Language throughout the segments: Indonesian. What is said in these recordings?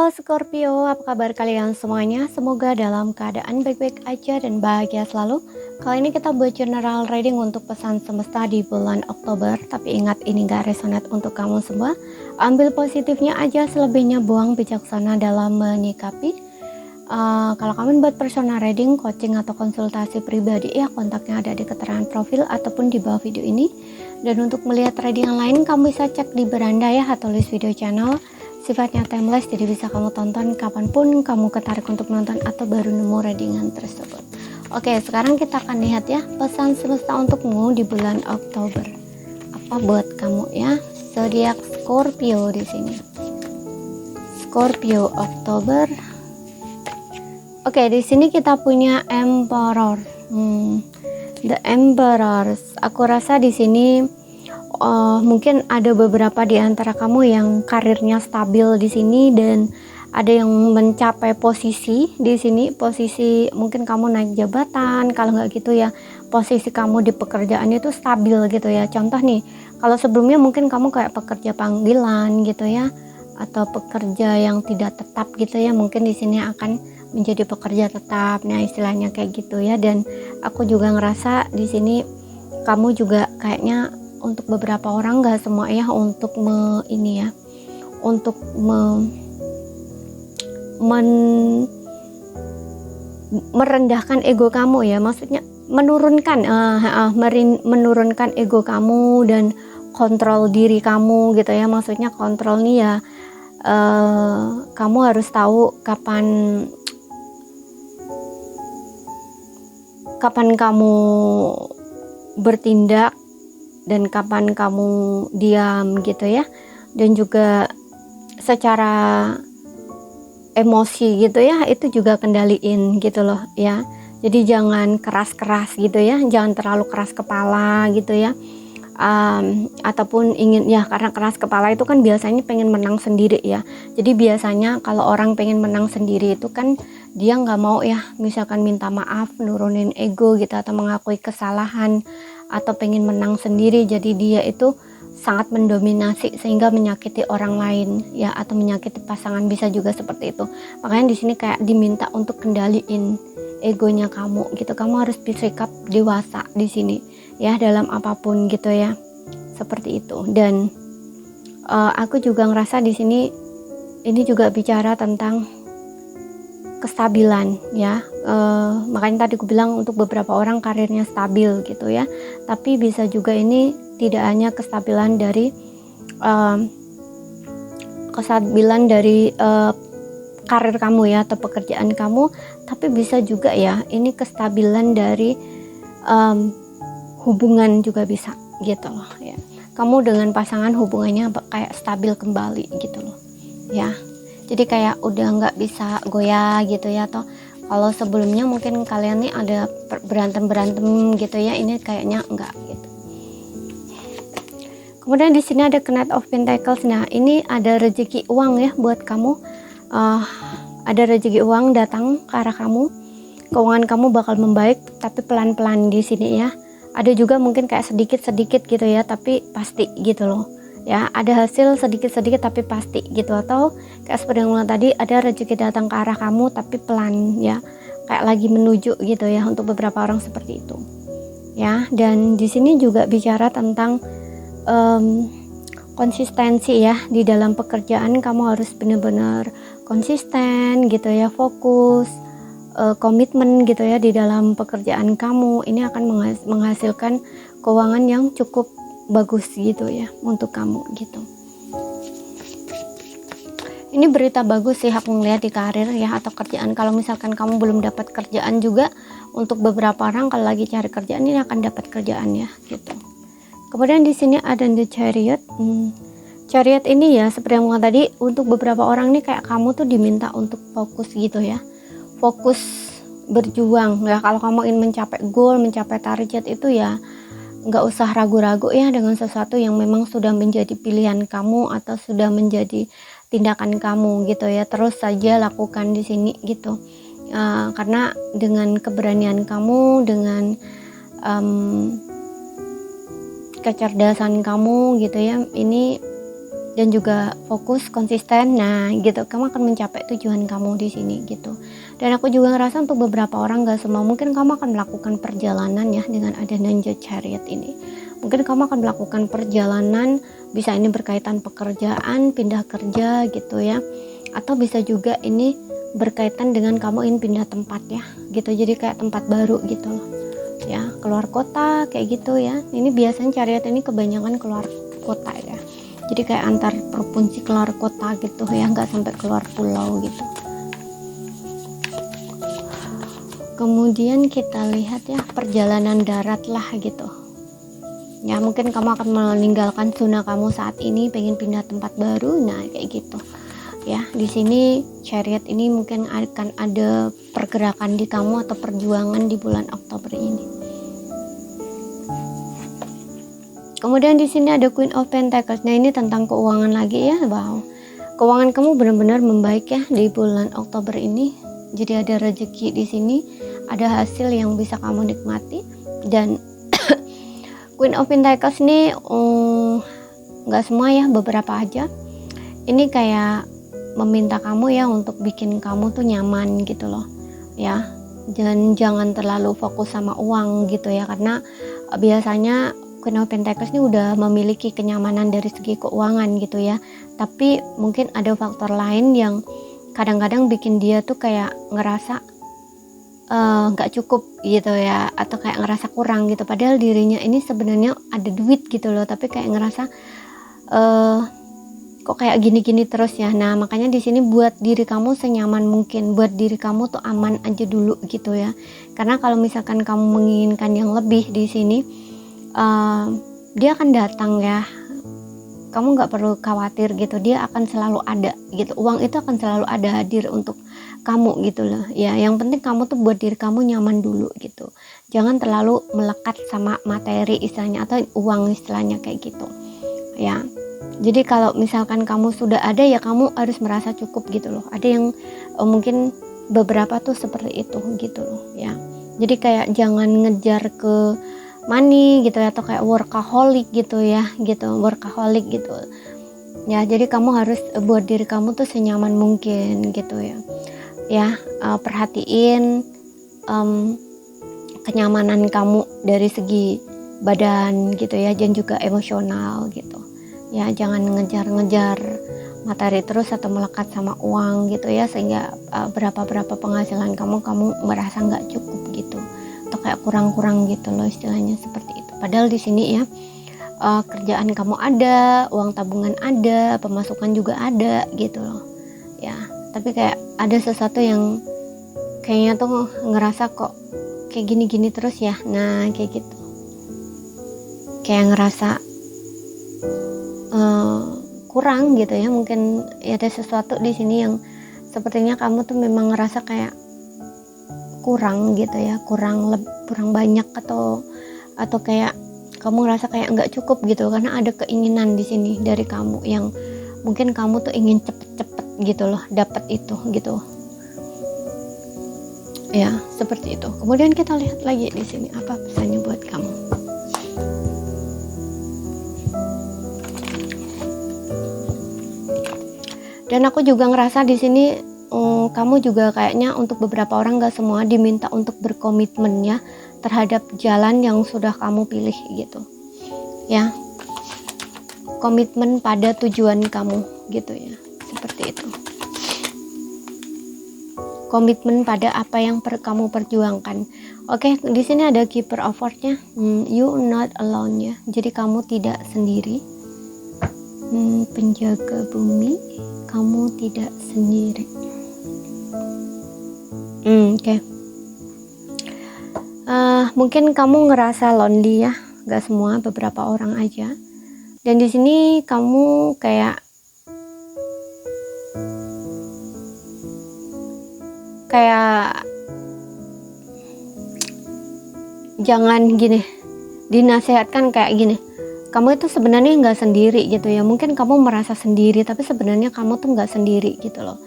Halo Scorpio, apa kabar kalian semuanya? Semoga dalam keadaan baik-baik aja dan bahagia selalu. Kali ini kita buat general reading untuk pesan semesta di bulan Oktober. Tapi ingat, ini gak resonate untuk kamu semua. Ambil positifnya aja, selebihnya buang bijaksana dalam menyikapi. Kalau kamu buat personal reading, coaching atau konsultasi pribadi, ya kontaknya ada di keterangan profil ataupun di bawah video ini. Dan untuk melihat reading yang lain, kamu bisa cek di beranda ya, atau list video channel. Sifatnya timeless, jadi bisa kamu tonton kapanpun kamu ketarik untuk nonton atau baru nemu readingan tersebut. Oke, sekarang kita akan lihat ya pesan semesta untukmu di bulan Oktober. Apa buat kamu ya? Zodiak Scorpio di sini. Scorpio Oktober. Oke, di sini kita punya Emperor. The Emperors. Aku rasa di sini mungkin ada beberapa di antara kamu yang karirnya stabil di sini dan ada yang mencapai posisi di sini. Posisi mungkin kamu naik jabatan, kalau nggak gitu ya posisi kamu di pekerjaan itu stabil gitu ya. Contoh nih, kalau sebelumnya mungkin kamu kayak pekerja panggilan gitu ya, atau pekerja yang tidak tetap gitu ya, mungkin di sini akan menjadi pekerja tetap. Nah, istilahnya kayak gitu ya. Dan aku juga ngerasa di sini kamu juga kayaknya untuk beberapa orang, gak semua ya, untuk merendahkan ego kamu ya, maksudnya menurunkan ego kamu dan kontrol diri kamu gitu ya. Maksudnya kontrol nih ya, kamu harus tahu kapan kamu bertindak dan kapan kamu diam gitu ya. Dan juga secara emosi gitu ya, itu juga kendaliin gitu loh ya. Jadi jangan keras-keras gitu ya, jangan terlalu keras kepala gitu ya. Ataupun ingin ya, karena keras kepala itu kan biasanya pengen menang sendiri ya. Jadi biasanya kalau orang pengen menang sendiri itu kan dia nggak mau ya, misalkan minta maaf, nurunin ego gitu, atau mengakui kesalahan, atau pengen menang sendiri. Jadi dia itu sangat mendominasi sehingga menyakiti orang lain ya, atau menyakiti pasangan, bisa juga seperti itu. Makanya di sini kayak diminta untuk kendaliin egonya kamu gitu. Kamu harus bersikap dewasa di sini ya, dalam apapun gitu ya, seperti itu. Dan aku juga ngerasa di sini ini juga bicara tentang kestabilan ya. Makanya tadi aku bilang untuk beberapa orang karirnya stabil gitu ya, tapi bisa juga ini tidak hanya kestabilan dari karir kamu ya, atau pekerjaan kamu, tapi bisa juga ya ini kestabilan dari hubungan juga bisa gitu loh ya. Kamu dengan pasangan hubungannya kayak stabil kembali gitu loh ya. Jadi kayak udah nggak bisa goyah gitu ya. Atau kalau sebelumnya mungkin kalian nih ada berantem gitu ya, ini kayaknya enggak gitu. Kemudian di sini ada Knight of Pentacles. Nah, ini ada rezeki uang ya buat kamu. Ada rezeki uang datang ke arah kamu. Keuangan kamu bakal membaik, tapi pelan-pelan di sini ya. Ada juga mungkin kayak sedikit-sedikit gitu ya, tapi pasti gitu loh ya. Ada hasil sedikit-sedikit tapi pasti gitu. Atau kayak seperti yang bilang tadi, ada rezeki datang ke arah kamu tapi pelan ya, kayak lagi menuju gitu ya, untuk beberapa orang seperti itu ya. Dan di sini juga bicara tentang konsistensi ya di dalam pekerjaan. Kamu harus benar-benar konsisten gitu ya, fokus, komitmen gitu ya di dalam pekerjaan kamu. Ini akan menghasilkan keuangan yang cukup bagus gitu ya untuk kamu gitu. Ini berita bagus sih aku ngeliat di karir ya, atau kerjaan. Kalau misalkan kamu belum dapat kerjaan juga, untuk beberapa orang kalau lagi cari kerjaan ini akan dapat kerjaan ya gitu. Kemudian di sini ada The Chariot. Chariot ini ya, seperti yang tadi, untuk beberapa orang nih kayak kamu tuh diminta untuk fokus gitu ya, fokus berjuang ya. Kalau kamu ingin mencapai goal, mencapai target itu ya, nggak usah ragu-ragu ya dengan sesuatu yang memang sudah menjadi pilihan kamu atau sudah menjadi tindakan kamu gitu ya. Terus saja lakukan di sini gitu. Karena dengan keberanian kamu, dengan kecerdasan kamu gitu ya, ini dan juga fokus konsisten. Nah gitu, kamu akan mencapai tujuan kamu di sini gitu. Dan aku juga ngerasa untuk beberapa orang, gak semua, mungkin kamu akan melakukan perjalanan ya dengan adanya chariot ini. Mungkin kamu akan melakukan perjalanan, bisa ini berkaitan pekerjaan, pindah kerja gitu ya, atau bisa juga ini berkaitan dengan kamu ingin pindah tempat ya gitu, jadi kayak tempat baru gitu loh ya, keluar kota kayak gitu ya. Ini biasanya chariot ini kebanyakan keluar kota ya, jadi kayak antar provinsi keluar kota gitu ya, nggak sampai keluar pulau gitu. Kemudian kita lihat ya, perjalanan darat lah gitu ya, mungkin kamu akan meninggalkan zona kamu saat ini, pengen pindah tempat baru, nah kayak gitu ya. Di sini chariot ini mungkin akan ada pergerakan di kamu atau perjuangan di bulan Oktober ini. Kemudian di sini ada Queen of Pentacles. Nah, ini tentang keuangan lagi ya. Wow. Keuangan kamu benar-benar membaik ya di bulan Oktober ini. Jadi ada rezeki di sini, ada hasil yang bisa kamu nikmati. Dan Queen of Pentacles ini nggak semua ya, beberapa aja. Ini kayak meminta kamu ya untuk bikin kamu tuh nyaman gitu loh ya, dan jangan terlalu fokus sama uang gitu ya, karena biasanya Queen of Pentacles ini udah memiliki kenyamanan dari segi keuangan gitu ya, tapi mungkin ada faktor lain yang kadang-kadang bikin dia tuh kayak ngerasa nggak cukup gitu ya, atau kayak ngerasa kurang gitu, padahal dirinya ini sebenarnya ada duit gitu loh, tapi kayak ngerasa kok kayak gini-gini terus ya. Nah makanya di sini buat diri kamu senyaman mungkin, buat diri kamu tuh aman aja dulu gitu ya, karena kalau misalkan kamu menginginkan yang lebih di sini, dia akan datang ya, kamu nggak perlu khawatir gitu, dia akan selalu ada gitu, uang itu akan selalu ada hadir untuk kamu gitu loh ya. Yang penting kamu tuh buat diri kamu nyaman dulu gitu, jangan terlalu melekat sama materi istilahnya, atau uang istilahnya kayak gitu ya. Jadi kalau misalkan kamu sudah ada ya, kamu harus merasa cukup gitu loh. Ada yang mungkin beberapa tuh seperti itu gitu loh ya. Jadi kayak jangan ngejar ke money gitu ya, atau kayak workaholic gitu ya, gitu, workaholic gitu ya. Jadi kamu harus buat diri kamu tuh senyaman mungkin gitu ya. Ya, perhatiin kenyamanan kamu dari segi badan gitu ya, dan juga emosional gitu ya. Jangan ngejar-ngejar materi terus atau melekat sama uang gitu ya, sehingga berapa penghasilan kamu merasa nggak cukup gitu, atau kayak kurang-kurang gitu loh istilahnya, seperti itu. Padahal di sini ya, kerjaan kamu ada, uang tabungan ada, pemasukan juga ada gitu loh ya, tapi kayak ada sesuatu yang kayaknya tuh ngerasa kok kayak gini-gini terus ya. Nah kayak gitu, kayak ngerasa kurang gitu ya, mungkin ya ada sesuatu di sini yang sepertinya kamu tuh memang ngerasa kayak kurang gitu ya, kurang banyak, atau kayak kamu ngerasa kayak nggak cukup gitu, karena ada keinginan di sini dari kamu yang mungkin kamu tuh ingin cepet-cepet gitu loh dapat itu gitu ya, seperti itu. Kemudian kita lihat lagi di sini apa pesannya buat kamu. Dan aku juga ngerasa di sini kamu juga kayaknya untuk beberapa orang, gak semua, diminta untuk berkomitmen ya terhadap jalan yang sudah kamu pilih gitu ya, komitmen pada tujuan kamu gitu ya, seperti itu, komitmen pada apa yang kamu perjuangkan. Oke, di sini ada Keeper of Swords-nya, you not alone ya, jadi kamu tidak sendiri. Penjaga bumi, kamu tidak sendiri. Oke. Mungkin kamu ngerasa lonely ya, gak semua, beberapa orang aja. Dan di sini kamu kayak jangan gini, dinasehatkan kayak gini, kamu itu sebenarnya nggak sendiri gitu ya. Mungkin kamu merasa sendiri, tapi sebenarnya kamu tuh nggak sendiri gitu loh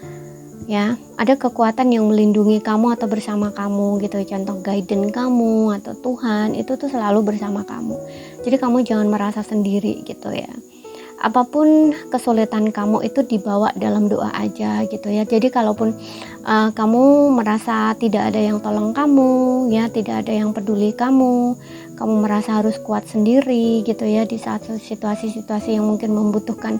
ya. Ada kekuatan yang melindungi kamu atau bersama kamu gitu, contoh guidance kamu atau Tuhan itu tuh selalu bersama kamu. Jadi kamu jangan merasa sendiri gitu ya. apapun kesulitan kamu itu dibawa dalam doa aja gitu ya. Jadi kalaupun kamu merasa tidak ada yang tolong kamu ya, tidak ada yang peduli kamu merasa harus kuat sendiri gitu ya di saat situasi-situasi yang mungkin membutuhkan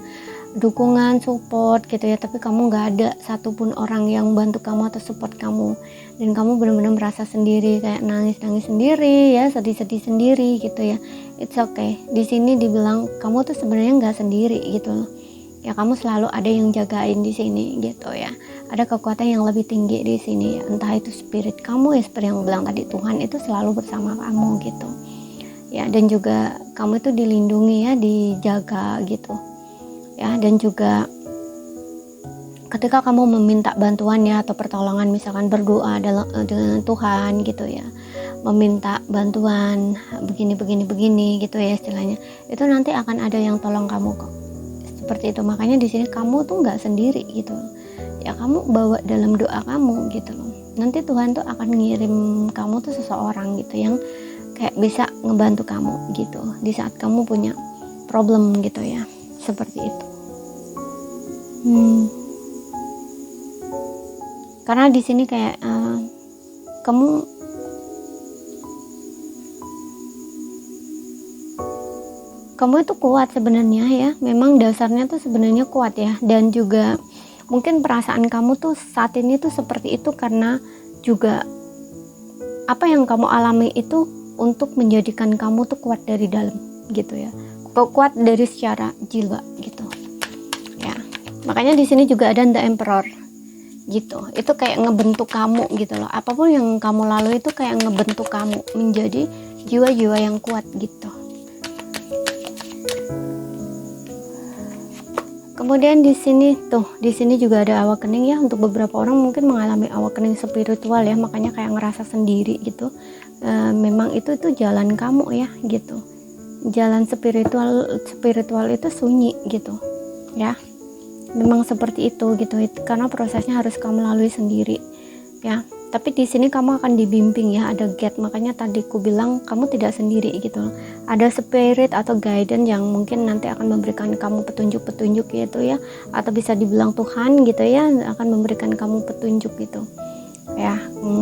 dukungan, support gitu ya, tapi kamu nggak ada satupun orang yang bantu kamu atau support kamu, dan kamu benar-benar merasa sendiri, kayak nangis-nangis sendiri ya, sedih-sedih sendiri gitu ya, it's okay. Di sini dibilang kamu tuh sebenarnya nggak sendiri gitu loh ya, kamu selalu ada yang jagain di sini gitu ya, ada kekuatan yang lebih tinggi di sini, entah itu spirit kamu ya, seperti yang bilang tadi, Tuhan itu selalu bersama kamu gitu ya, dan juga kamu itu dilindungi ya, dijaga gitu ya. Dan juga ketika kamu meminta bantuan ya atau pertolongan, misalkan berdoa dengan Tuhan gitu ya, meminta bantuan begini gitu ya istilahnya, itu nanti akan ada yang tolong kamu kok, seperti itu. Makanya di sini kamu tuh nggak sendiri gitu ya, kamu bawa dalam doa kamu gitu loh, nanti Tuhan tuh akan ngirim kamu tuh seseorang gitu yang kayak bisa ngebantu kamu gitu di saat kamu punya problem gitu ya, seperti itu. Karena di sini kayak kamu itu kuat sebenarnya ya, memang dasarnya tuh sebenarnya kuat ya, dan juga mungkin perasaan kamu tuh saat ini tuh seperti itu karena juga apa yang kamu alami itu untuk menjadikan kamu tuh kuat dari dalam gitu ya, kuat dari secara jiwa gitu ya. Makanya di sini juga ada The Emperor gitu, itu kayak ngebentuk kamu gitu loh, apapun yang kamu lalui itu kayak ngebentuk kamu menjadi jiwa-jiwa yang kuat gitu. Kemudian di sini juga ada awakening ya, untuk beberapa orang mungkin mengalami awakening spiritual ya, makanya kayak ngerasa sendiri gitu. Memang itu jalan kamu ya gitu, jalan spiritual itu sunyi gitu ya, memang seperti itu gitu, karena prosesnya harus kamu lalui sendiri ya. Tapi di sini kamu akan dibimbing ya, ada gate, makanya tadi ku bilang kamu tidak sendiri gitu, ada spirit atau guidance yang mungkin nanti akan memberikan kamu petunjuk-petunjuk gitu ya, atau bisa dibilang Tuhan gitu ya, akan memberikan kamu petunjuk gitu ya,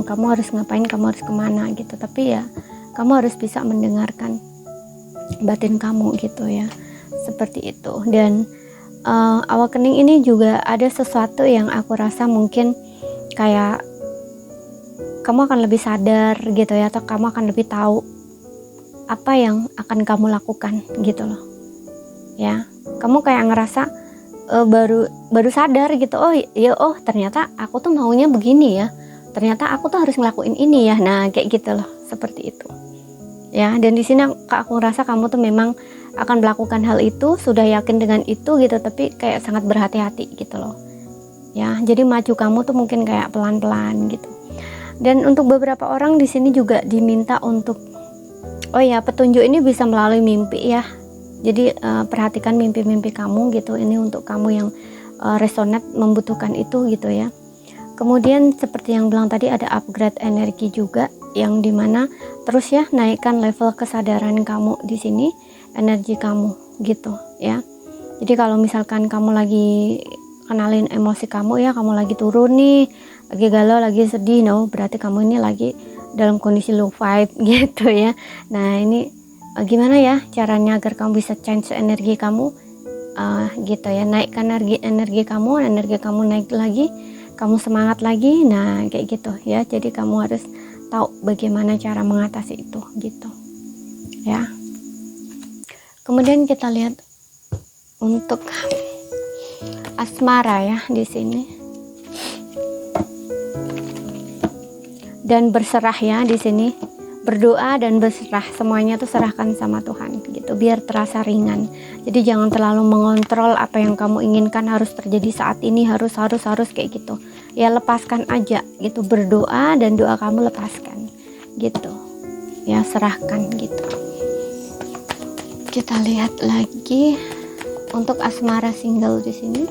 kamu harus ngapain, kamu harus kemana gitu. Tapi ya kamu harus bisa mendengarkan batin kamu gitu ya, seperti itu. Dan awakening ini juga ada sesuatu yang aku rasa mungkin kayak kamu akan lebih sadar gitu ya, atau kamu akan lebih tahu apa yang akan kamu lakukan gitu loh ya. Kamu kayak ngerasa baru sadar gitu, ternyata aku tuh maunya begini ya, ternyata aku tuh harus ngelakuin ini ya, nah kayak gitu loh, seperti itu ya. Dan di sini aku ngerasa kamu tuh memang akan melakukan hal itu, sudah yakin dengan itu gitu, tapi kayak sangat berhati-hati gitu loh ya. Jadi maju kamu tuh mungkin kayak pelan-pelan gitu. Dan untuk beberapa orang di sini juga diminta untuk petunjuk ini bisa melalui mimpi ya. Jadi perhatikan mimpi-mimpi kamu gitu, ini untuk kamu yang resonate membutuhkan itu gitu ya. Kemudian seperti yang bilang tadi, ada upgrade energi juga, yang dimana terus ya naikkan level kesadaran kamu di sini, energi kamu gitu ya. Jadi kalau misalkan kamu lagi kenalin emosi kamu ya, kamu lagi turun nih, lagi galau, lagi sedih, berarti kamu ini lagi dalam kondisi low vibe gitu ya. Nah ini gimana ya caranya agar kamu bisa change energi kamu gitu ya, naikkan energi kamu naik lagi, kamu semangat lagi, nah kayak gitu ya. Jadi kamu harus tahu bagaimana cara mengatasi itu gitu ya. Kemudian kita lihat untuk asmara ya di sini, dan berserah ya di sini, berdoa dan berserah, semuanya tuh serahkan sama Tuhan gitu, biar terasa ringan. Jadi jangan terlalu mengontrol apa yang kamu inginkan harus terjadi saat ini, harus kayak gitu ya. Lepaskan aja gitu, berdoa dan doa kamu lepaskan gitu ya, serahkan gitu. Kita lihat lagi untuk asmara single di sini.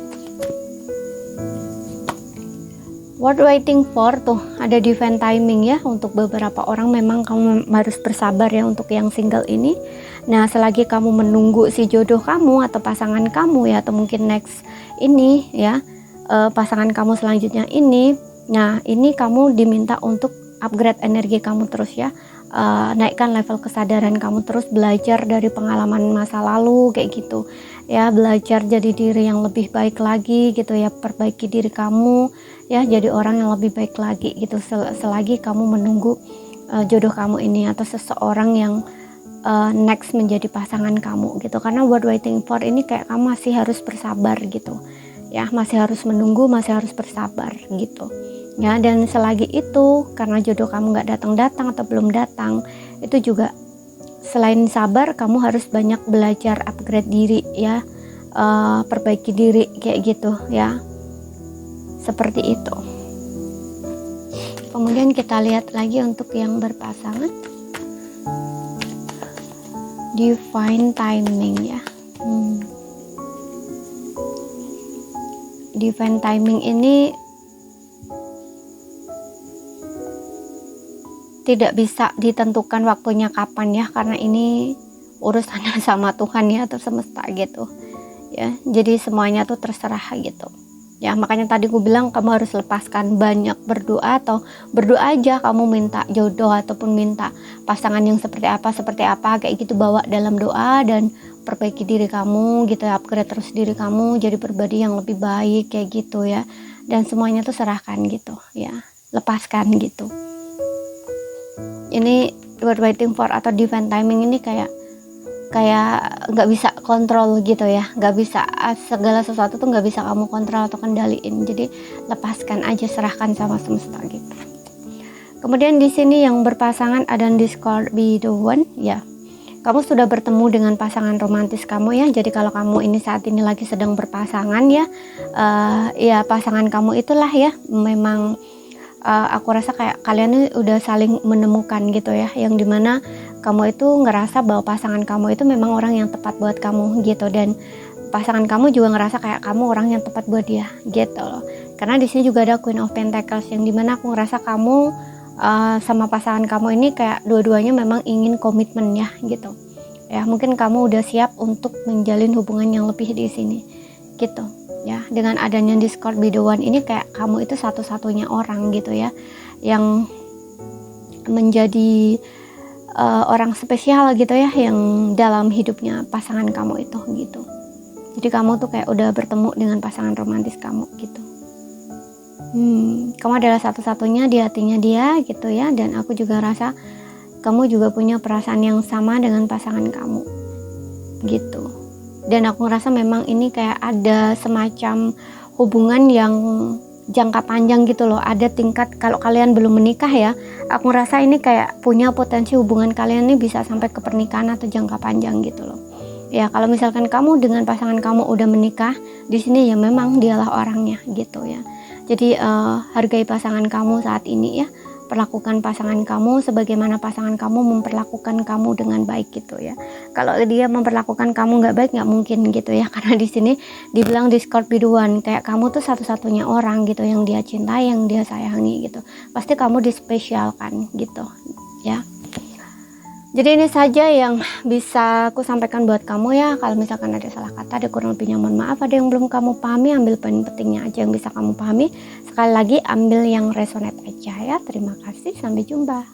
What waiting for tuh ada divine timing ya, untuk beberapa orang memang kamu harus bersabar ya untuk yang single ini. Nah, selagi kamu menunggu si jodoh kamu atau pasangan kamu ya, atau mungkin next ini ya, pasangan kamu selanjutnya ini, nah ini kamu diminta untuk upgrade energi kamu terus ya. Naikkan level kesadaran kamu terus, belajar dari pengalaman masa lalu kayak gitu ya, belajar jadi diri yang lebih baik lagi gitu ya, perbaiki diri kamu ya, jadi orang yang lebih baik lagi gitu, selagi kamu menunggu jodoh kamu ini atau seseorang yang next menjadi pasangan kamu gitu. Karena what waiting for ini kayak kamu masih harus bersabar gitu ya, masih harus menunggu, masih harus bersabar gitu ya. Dan selagi itu, karena jodoh kamu nggak datang-datang atau belum datang, itu juga selain sabar, kamu harus banyak belajar upgrade diri ya, perbaiki diri kayak gitu ya, seperti itu. Kemudian kita lihat lagi untuk yang berpasangan, divine timing ya. Divine timing ini tidak bisa ditentukan waktunya kapan ya, karena ini urusannya sama Tuhan ya, atau semesta gitu ya. Jadi semuanya tuh terserah gitu ya. Makanya tadi aku bilang kamu harus lepaskan banyak berdoa, atau berdoa aja kamu minta jodoh ataupun minta pasangan yang seperti apa kayak gitu, bawa dalam doa dan perbaiki diri kamu gitu ya, upgrade terus diri kamu jadi pribadi yang lebih baik kayak gitu ya. Dan semuanya tuh serahkan gitu ya, lepaskan gitu. Ini what waiting for atau divine timing ini kayak nggak bisa kontrol gitu ya, nggak bisa, segala sesuatu tuh nggak bisa kamu kontrol atau kendaliin. Jadi lepaskan aja, serahkan sama semesta gitu. Kemudian di sini yang berpasangan ada discord be the one ya. Kamu sudah bertemu dengan pasangan romantis kamu ya. Jadi kalau kamu ini saat ini lagi sedang berpasangan ya, ya pasangan kamu itulah ya, memang aku rasa kayak kalian ini udah saling menemukan gitu ya, yang dimana kamu itu ngerasa bahwa pasangan kamu itu memang orang yang tepat buat kamu gitu, dan pasangan kamu juga ngerasa kayak kamu orang yang tepat buat dia gitu loh. Karena di sini juga ada Queen of Pentacles, yang dimana aku ngerasa kamu sama pasangan kamu ini kayak dua-duanya memang ingin komitmen ya gitu ya. Mungkin kamu udah siap untuk menjalin hubungan yang lebih di sini gitu ya. Dengan adanya discord be the one ini kayak kamu itu satu-satunya orang gitu ya, yang menjadi orang spesial gitu ya, yang dalam hidupnya pasangan kamu itu gitu. Jadi kamu tuh kayak udah bertemu dengan pasangan romantis kamu gitu. Kamu adalah satu-satunya di hatinya dia gitu ya. Dan aku juga rasa kamu juga punya perasaan yang sama dengan pasangan kamu gitu. Dan aku ngerasa memang ini kayak ada semacam hubungan yang jangka panjang gitu loh. Ada tingkat, kalau kalian belum menikah ya, aku ngerasa ini kayak punya potensi hubungan kalian ini bisa sampai ke pernikahan atau jangka panjang gitu loh ya. Kalau misalkan kamu dengan pasangan kamu udah menikah, di sini ya memang dialah orangnya gitu ya. Jadi hargai pasangan kamu saat ini ya, perlakukan pasangan kamu sebagaimana pasangan kamu memperlakukan kamu dengan baik gitu ya. Kalau dia memperlakukan kamu nggak baik, nggak mungkin gitu ya, karena di sini dibilang discord be the one, kayak kamu tuh satu-satunya orang gitu yang dia cintai, yang dia sayangi gitu. Pasti kamu dispesialkan gitu ya. Jadi ini saja yang bisa aku sampaikan buat kamu ya. Kalau misalkan ada salah kata, ada kurang lebihnya mohon maaf. Ada yang belum kamu pahami, ambil poin pentingnya aja yang bisa kamu pahami. Sekali lagi ambil yang resonate aja ya. Terima kasih, sampai jumpa.